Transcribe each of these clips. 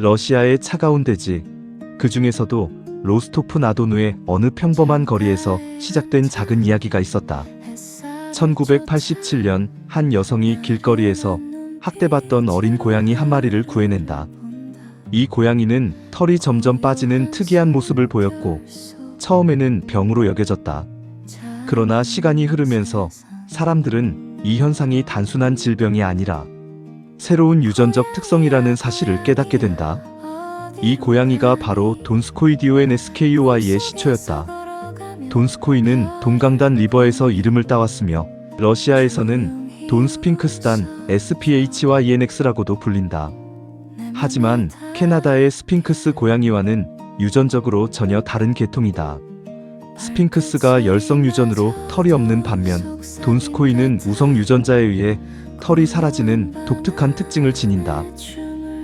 러시아의 차가운 대지, 그 중에서도 로스토프 나도누의 어느 평범한 거리에서 시작된 작은 이야기가 있었다. 1987년 한 여성이 길거리에서 학대받던 어린 고양이 한 마리를 구해낸다. 이 고양이는 털이 점점 빠지는 특이한 모습을 보였고 처음에는 병으로 여겨졌다. 그러나 시간이 흐르면서 사람들은 이 현상이 단순한 질병이 아니라 새로운 유전적 특성이라는 사실을 깨닫게 된다. 이 고양이가 바로 돈스코이 DONSKOI의 시초였다. 돈스코이는 동강단 리버에서 이름을 따왔으며 러시아에서는 돈스핑크스단 SPH와 ENX라고도 불린다. 하지만 캐나다의 스핑크스 고양이와는 유전적으로 전혀 다른 계통이다. 스핑크스가 열성 유전으로 털이 없는 반면 돈스코이는 우성 유전자에 의해 털이 사라지는 독특한 특징을 지닌다.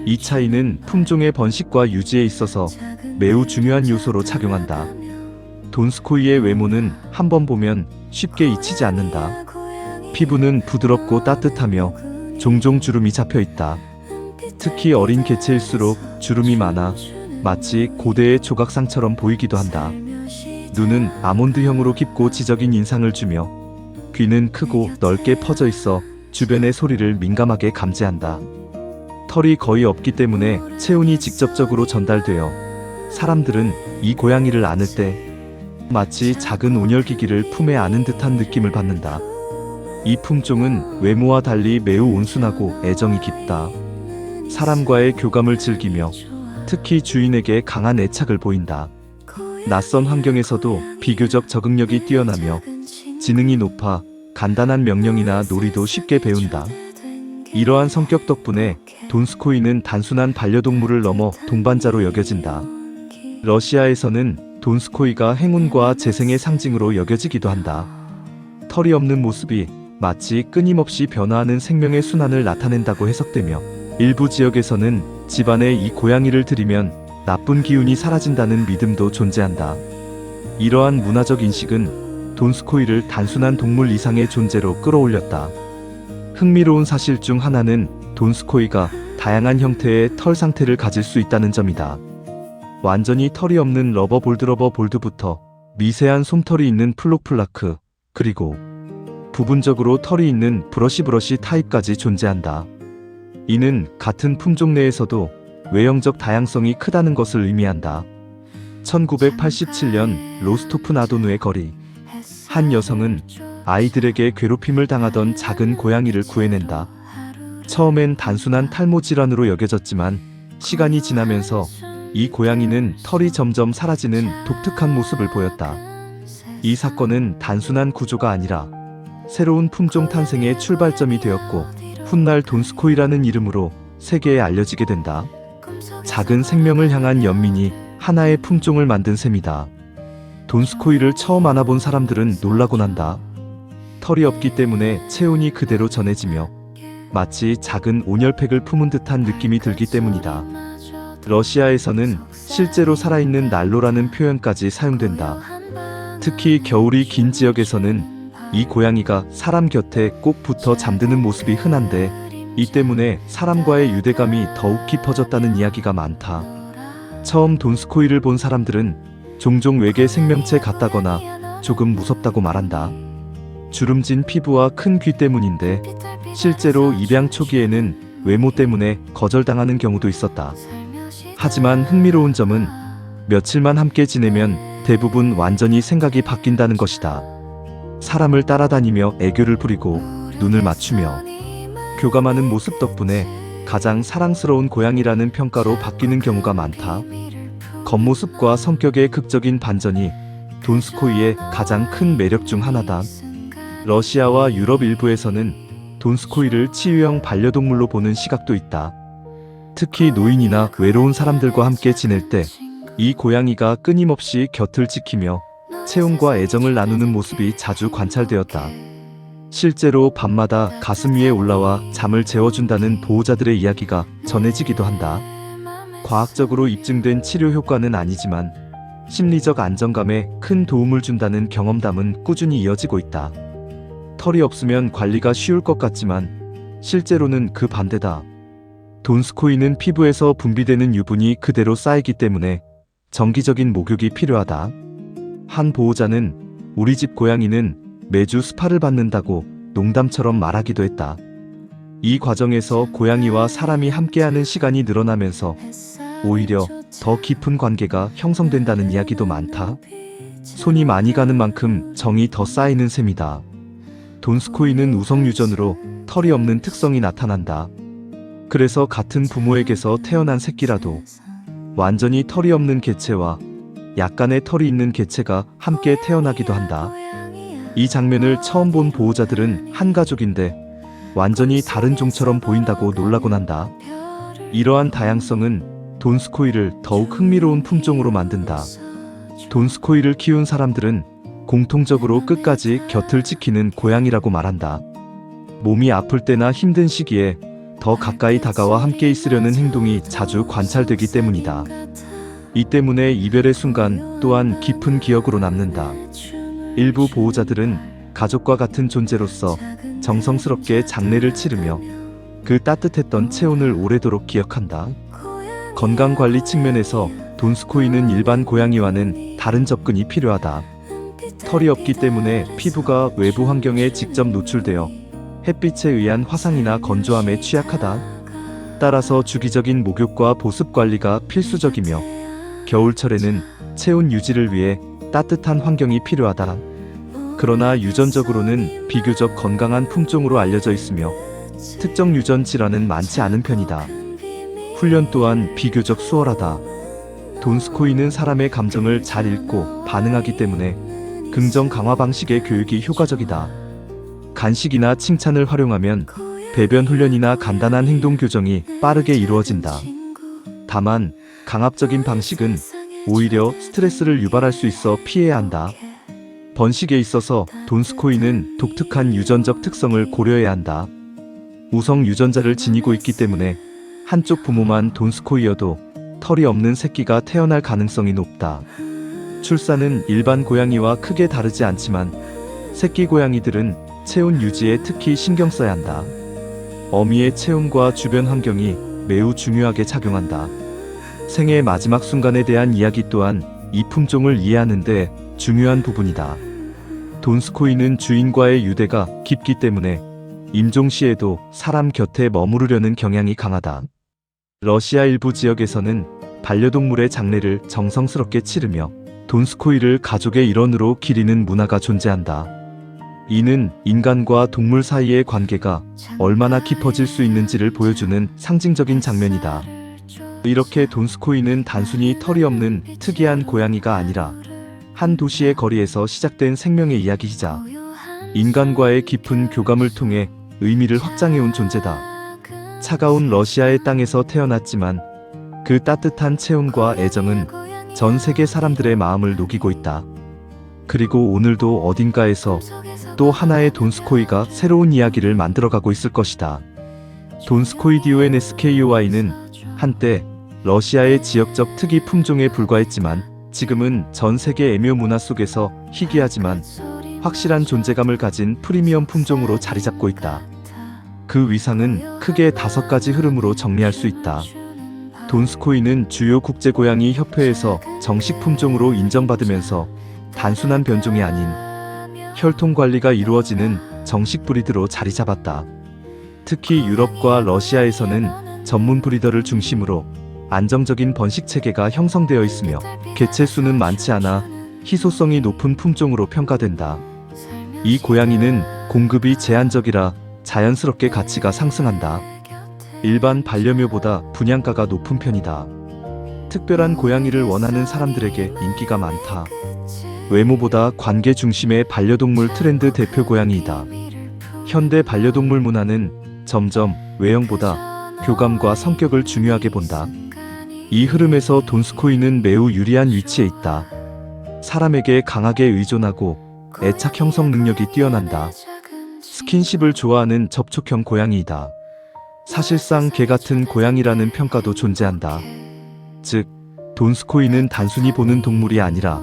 이 차이는 품종의 번식과 유지에 있어서 매우 중요한 요소로 작용한다. 돈스코이의 외모는 한번 보면 쉽게 잊히지 않는다. 피부는 부드럽고 따뜻하며 종종 주름이 잡혀 있다. 특히 어린 개체일수록 주름이 많아 마치 고대의 조각상처럼 보이기도 한다. 눈은 아몬드형으로 깊고 지적인 인상을 주며 귀는 크고 넓게 퍼져 있어 주변의 소리를 민감하게 감지한다. 털이 거의 없기 때문에 체온이 직접적으로 전달되어 사람들은 이 고양이를 안을 때 마치 작은 온열기기를 품에 안은 듯한 느낌을 받는다. 이 품종은 외모와 달리 매우 온순하고 애정이 깊다. 사람과의 교감을 즐기며 특히 주인에게 강한 애착을 보인다. 낯선 환경에서도 비교적 적응력이 뛰어나며 지능이 높아 간단한 명령이나 놀이도 쉽게 배운다. 이러한 성격 덕분에 돈스코이는 단순한 반려동물을 넘어 동반자로 여겨진다. 러시아에서는 돈스코이가 행운과 재생의 상징으로 여겨지기도 한다. 털이 없는 모습이 마치 끊임없이 변화하는 생명의 순환을 나타낸다고 해석되며 일부 지역에서는 집안에 이 고양이를 들이면 나쁜 기운이 사라진다는 믿음도 존재한다. 이러한 문화적 인식은 돈스코이를 단순한 동물 이상의 존재로 끌어올렸다. 흥미로운 사실 중 하나는 돈스코이가 다양한 형태의 털 상태를 가질 수 있다는 점이다. 완전히 털이 없는 러버 볼드부터 미세한 솜털이 있는 플록플라크, 그리고 부분적으로 털이 있는 브러시 타입까지 존재한다. 이는 같은 품종 내에서도 외형적 다양성이 크다는 것을 의미한다. 1987년 로스토프 나도누의 거리. 한 여성은 아이들에게 괴롭힘을 당하던 작은 고양이를 구해낸다. 처음엔 단순한 탈모 질환으로 여겨졌지만 시간이 지나면서 이 고양이는 털이 점점 사라지는 독특한 모습을 보였다. 이 사건은 단순한 구조가 아니라 새로운 품종 탄생의 출발점이 되었고 훗날 돈스코이라는 이름으로 세계에 알려지게 된다. 작은 생명을 향한 연민이 하나의 품종을 만든 셈이다. 돈스코이를 처음 안아본 사람들은 놀라곤 한다. 털이 없기 때문에 체온이 그대로 전해지며 마치 작은 온열팩을 품은 듯한 느낌이 들기 때문이다. 러시아에서는 실제로 살아있는 난로라는 표현까지 사용된다. 특히 겨울이 긴 지역에서는 이 고양이가 사람 곁에 꼭 붙어 잠드는 모습이 흔한데 이 때문에 사람과의 유대감이 더욱 깊어졌다는 이야기가 많다. 처음 돈스코이를 본 사람들은 종종 외계 생명체 같다거나 조금 무섭다고 말한다. 주름진 피부와 큰 귀 때문인데 실제로 입양 초기에는 외모 때문에 거절당하는 경우도 있었다. 하지만 흥미로운 점은 며칠만 함께 지내면 대부분 완전히 생각이 바뀐다는 것이다. 사람을 따라다니며 애교를 부리고 눈을 맞추며 교감하는 모습 덕분에 가장 사랑스러운 고양이라는 평가로 바뀌는 경우가 많다. 겉모습과 성격의 극적인 반전이 돈스코이의 가장 큰 매력 중 하나다. 러시아와 유럽 일부에서는 돈스코이를 치유형 반려동물로 보는 시각도 있다. 특히 노인이나 외로운 사람들과 함께 지낼 때 이 고양이가 끊임없이 곁을 지키며 체온과 애정을 나누는 모습이 자주 관찰되었다. 실제로 밤마다 가슴 위에 올라와 잠을 재워준다는 보호자들의 이야기가 전해지기도 한다. 과학적으로 입증된 치료 효과는 아니지만 심리적 안정감에 큰 도움을 준다는 경험담은 꾸준히 이어지고 있다. 털이 없으면 관리가 쉬울 것 같지만 실제로는 그 반대다. 돈스코이는 피부에서 분비되는 유분이 그대로 쌓이기 때문에 정기적인 목욕이 필요하다. 한 보호자는 우리 집 고양이는 매주 스파를 받는다고 농담처럼 말하기도 했다. 이 과정에서 고양이와 사람이 함께하는 시간이 늘어나면서 오히려 더 깊은 관계가 형성된다는 이야기도 많다. 손이 많이 가는 만큼 정이 더 쌓이는 셈이다. 돈스코이는 우성유전으로 털이 없는 특성이 나타난다. 그래서 같은 부모에게서 태어난 새끼라도 완전히 털이 없는 개체와 약간의 털이 있는 개체가 함께 태어나기도 한다. 이 장면을 처음 본 보호자들은 한 가족인데 완전히 다른 종처럼 보인다고 놀라곤 한다. 이러한 다양성은 돈스코이를 더욱 흥미로운 품종으로 만든다. 돈스코이를 키운 사람들은 공통적으로 끝까지 곁을 지키는 고양이라고 말한다. 몸이 아플 때나 힘든 시기에 더 가까이 다가와 함께 있으려는 행동이 자주 관찰되기 때문이다. 이 때문에 이별의 순간 또한 깊은 기억으로 남는다. 일부 보호자들은 가족과 같은 존재로서 정성스럽게 장례를 치르며 그 따뜻했던 체온을 오래도록 기억한다. 건강관리 측면에서 돈스코이는 일반 고양이와는 다른 접근이 필요하다. 털이 없기 때문에 피부가 외부 환경에 직접 노출되어 햇빛에 의한 화상이나 건조함에 취약하다. 따라서 주기적인 목욕과 보습 관리가 필수적이며 겨울철에는 체온 유지를 위해 따뜻한 환경이 필요하다. 그러나 유전적으로는 비교적 건강한 품종으로 알려져 있으며 특정 유전 질환은 많지 않은 편이다. 훈련 또한 비교적 수월하다. 돈스코이는 사람의 감정을 잘 읽고 반응하기 때문에 긍정 강화 방식의 교육이 효과적이다. 간식이나 칭찬을 활용하면 배변 훈련이나 간단한 행동 교정이 빠르게 이루어진다. 다만 강압적인 방식은 오히려 스트레스를 유발할 수 있어 피해야 한다. 번식에 있어서 돈스코이는 독특한 유전적 특성을 고려해야 한다. 우성 유전자를 지니고 있기 때문에 한쪽 부모만 돈스코이여도 털이 없는 새끼가 태어날 가능성이 높다. 출산은 일반 고양이와 크게 다르지 않지만 새끼 고양이들은 체온 유지에 특히 신경 써야 한다. 어미의 체온과 주변 환경이 매우 중요하게 작용한다. 생의 마지막 순간에 대한 이야기 또한 이 품종을 이해하는 데 중요한 부분이다. 돈스코이는 주인과의 유대가 깊기 때문에 임종 시에도 사람 곁에 머무르려는 경향이 강하다. 러시아 일부 지역에서는 반려동물의 장례를 정성스럽게 치르며 돈스코이를 가족의 일원으로 기리는 문화가 존재한다. 이는 인간과 동물 사이의 관계가 얼마나 깊어질 수 있는지를 보여주는 상징적인 장면이다. 이렇게 돈스코이는 단순히 털이 없는 특이한 고양이가 아니라 한 도시의 거리에서 시작된 생명의 이야기이자 인간과의 깊은 교감을 통해 의미를 확장해온 존재다. 차가운 러시아의 땅에서 태어났지만 그 따뜻한 체온과 애정은 전 세계 사람들의 마음을 녹이고 있다. 그리고 오늘도 어딘가에서 또 하나의 돈스코이가 새로운 이야기를 만들어가고 있을 것이다. 돈스코이 DONSKOI는 한때 러시아의 지역적 특이 품종에 불과했지만 지금은 전 세계 애묘 문화 속에서 희귀하지만 확실한 존재감을 가진 프리미엄 품종으로 자리 잡고 있다. 그 위상은 크게 5가지 흐름으로 정리할 수 있다. 돈스코이는 주요 국제고양이 협회에서 정식 품종으로 인정받으면서 단순한 변종이 아닌 혈통 관리가 이루어지는 정식 브리드로 자리 잡았다. 특히 유럽과 러시아에서는 전문 브리더를 중심으로 안정적인 번식 체계가 형성되어 있으며 개체 수는 많지 않아 희소성이 높은 품종으로 평가된다. 이 고양이는 공급이 제한적이라 자연스럽게 가치가 상승한다. 일반 반려묘보다 분양가가 높은 편이다. 특별한 고양이를 원하는 사람들에게 인기가 많다. 외모보다 관계 중심의 반려동물 트렌드 대표 고양이이다. 현대 반려동물 문화는 점점 외형보다 교감과 성격을 중요하게 본다. 이 흐름에서 돈스코이는 매우 유리한 위치에 있다. 사람에게 강하게 의존하고 애착 형성 능력이 뛰어난다. 스킨십을 좋아하는 접촉형 고양이이다. 사실상 개 같은 고양이라는 평가도 존재한다. 즉, 돈스코이는 단순히 보는 동물이 아니라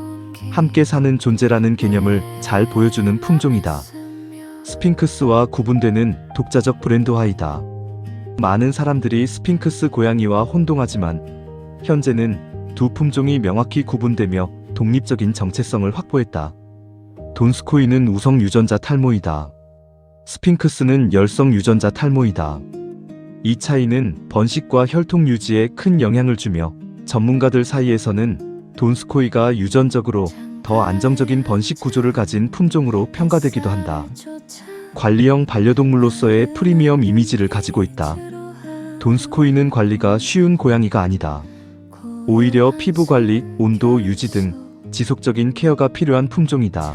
함께 사는 존재라는 개념을 잘 보여주는 품종이다. 스핑크스와 구분되는 독자적 브랜드화이다. 많은 사람들이 스핑크스 고양이와 혼동하지만 현재는 두 품종이 명확히 구분되며 독립적인 정체성을 확보했다. 돈스코이는 우성 유전자 탈모이다. 스핑크스는 열성 유전자 탈모이다. 이 차이는 번식과 혈통 유지에 큰 영향을 주며 전문가들 사이에서는 돈스코이가 유전적으로 더 안정적인 번식 구조를 가진 품종으로 평가되기도 한다. 관리형 반려동물로서의 프리미엄 이미지를 가지고 있다. 돈스코이는 관리가 쉬운 고양이가 아니다. 오히려 피부 관리, 온도 유지 등 지속적인 케어가 필요한 품종이다.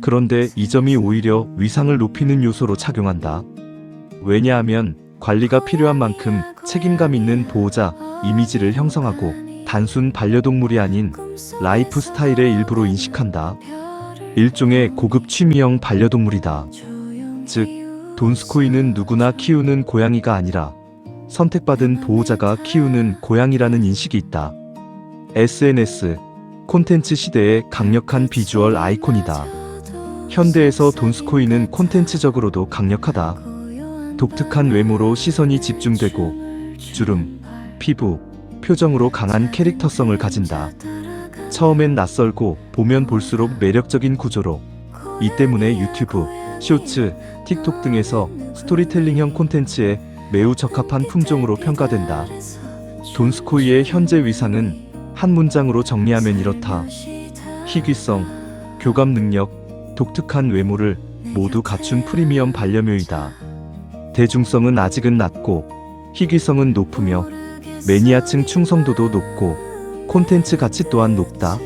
그런데 이 점이 오히려 위상을 높이는 요소로 작용한다. 왜냐하면 관리가 필요한 만큼 책임감 있는 보호자 이미지를 형성하고 단순 반려동물이 아닌 라이프 스타일의 일부로 인식한다. 일종의 고급 취미형 반려동물이다. 즉, 돈스코이는 누구나 키우는 고양이가 아니라 선택받은 보호자가 키우는 고양이라는 인식이 있다. SNS, 콘텐츠 시대의 강력한 비주얼 아이콘이다. 현대에서 돈스코이는 콘텐츠적으로도 강력하다. 독특한 외모로 시선이 집중되고 주름, 피부, 표정으로 강한 캐릭터성을 가진다. 처음엔 낯설고 보면 볼수록 매력적인 구조로 이 때문에 유튜브, 쇼츠, 틱톡 등에서 스토리텔링형 콘텐츠에 매우 적합한 품종으로 평가된다. 돈스코이의 현재 위상은 한 문장으로 정리하면 이렇다. 희귀성, 교감 능력, 독특한 외모를 모두 갖춘 프리미엄 반려묘이다. 대중성은 아직은 낮고 희귀성은 높으며 매니아층 충성도도 높고 콘텐츠 가치 또한 높다.